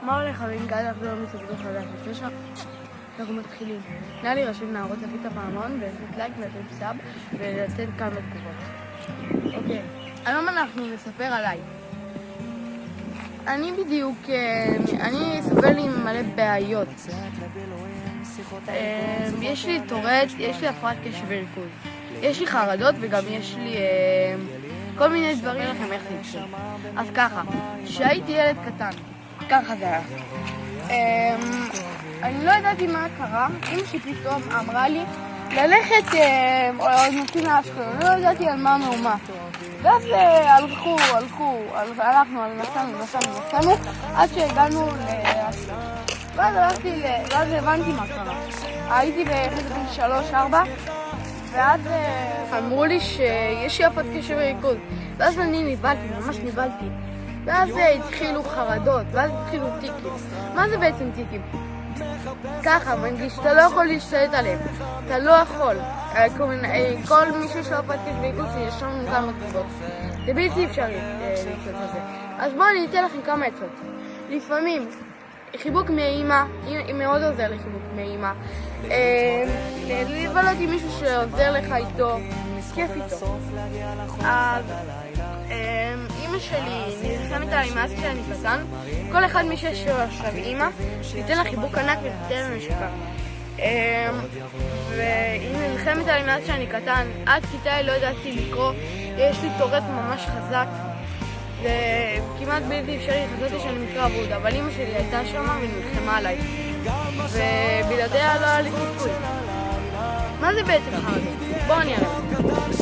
מה הולך חברים? גיא לחזור מסבידו חדש. לפני שאנחנו מתחילים, נא להירשם נערות להביא את הפעמון ולתת לייק ולתת סאב ולתת כמה תגובות. אוקיי, היום אנחנו נספר עליי. אני סובל עם מלא בעיות. יש לי טורט, יש לי הפרעת קשב וריכוז. יש לי חרדות וגם יש לי כל מיני דברים לכם איך זה יקרה. אז ככה, כשהייתי ילד קטן, ככה זה היה. אני לא ידעתי מה קרה, אמא שלי פתאום אמרה לי ללכת נוסעים לאשקלון, לא ידעתי על מה מהומה. ואז נסענו עד שהגענו לאשקלון. ואז הבנתי מה קרה. הייתי בן 3-4 ואז אמרו לי שיש לי הפרעת קשב וריכוז. ואז אני ממש ניבלתי. ואז התחילו חרדות, ואז התחילו טיקים. מה זה בעצם טיקים? ככה, מנגיש, אתה לא יכול להשתלט עליהם. אתה לא יכול. כל מישהו שלא הפרעת קשב וריכוז יש לנו כמה תגובות. זה בלתי אפשרי לעשות את זה. אז בואו אני אתן לכם כמה עצות. לפעמים, חיבוק מאמא, מאוד עוזר לחיבוק מאמא. לבלות עם מישהו שעוזר לך איתו, כיף איתו. אז אמא שלי נלחמת עליי מאז שאני קטן. כל אחד מי שיש לו עכשיו אמא, ניתן לה חיבוק ענק ותתן לה נשיקה. והיא נלחמת עליי מאז שאני קטן. עד כיתה לא ידעתי לקרוא, יש לי טורט ממש חזק. זה כמעט בלתי אפשרי, חשבתי שאני מקרא אבוד, אבל אמא שלי הייתה שם ונלחמה עליי. ובלעדיה לא היה לי סיכוי. מה זה בעצם חרדות? בואו אני אראה.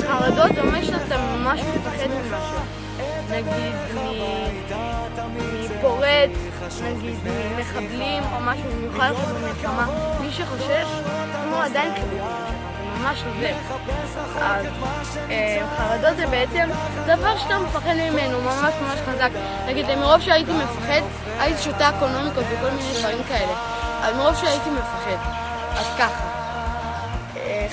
חרדות זה אומר שאתה ממש מפחד ממשהו. נגיד מפורט, נגיד ממחבלים או משהו במיוחד עכשיו במלחמה. מי שחושש, הוא עדיין חיבור. זה ממש עוזר. אז חרדות זה בעצם דבר שאתה מפחד ממנו ממש חזק. נגיד, מרוב שהייתי מפחד, הייתי שותה אקונומיקות וכל מיני דברים כאלה. אז מרוב שהייתי מפחד. אז ככה.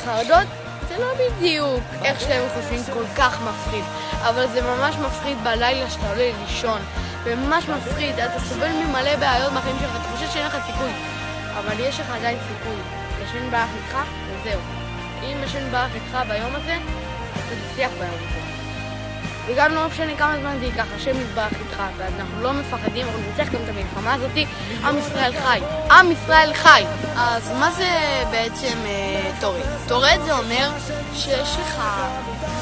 חרדות זה לא בדיוק איך שהם חושבים כל כך מפחיד, אבל זה ממש מפחיד בלילה שאתה עולה לישון, וממש מפחיד, אתה סובל ממלא בעיות בחיים שלך, אתה חושב שאין לך סיכוי, אבל יש לך עדיין סיכוי. ישן באח איתך וזהו. אם ישן באח איתך ביום הזה, אתה תצליח ביום הזה. וגם לא משנה כמה זמן זה ייקח, השם יתברך איתך, ואנחנו לא מפחדים, אנחנו נצליח גם את המלחמה הזאת. עם ישראל חי. עם ישראל חי. אז מה זה בעצם טורט? טורט זה אומר שיש לך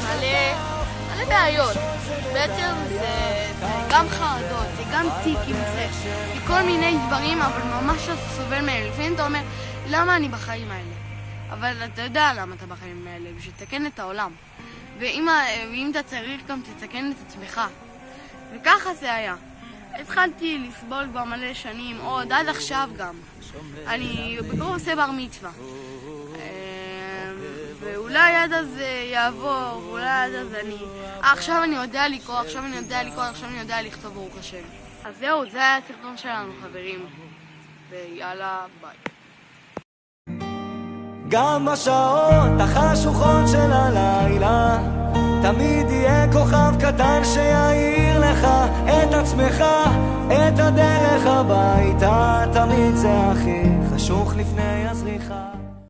מלא בעיות. בעצם זה גם חרדות, זה גם טיקים, זה כל מיני דברים, אבל ממש סובל מהם. לפעמים אתה אומר, למה אני בחיים האלה? אבל אתה יודע למה אתה בחיים האלה, בשביל לתקן את העולם. ואם אתה צריך גם תתקן את עצמך. וככה זה היה. התחלתי לסבול כבר מלא שנים, עוד עד עכשיו גם. אני בקרוב עושה בר מצווה. ואולי עד אז יעבור, ואולי עד אז עכשיו אני יודע לקרוא, עכשיו אני יודע לכתוב ברוך השם. אז זהו, זה היה הסרטון שלנו חברים. ויאללה, ביי. גם בשעות החשוכות של הלילה תמיד יהיה כוכב קטן שיעיר לך את עצמך, את הדרך הביתה. תמיד זה הכי חשוך לפני הזריחה.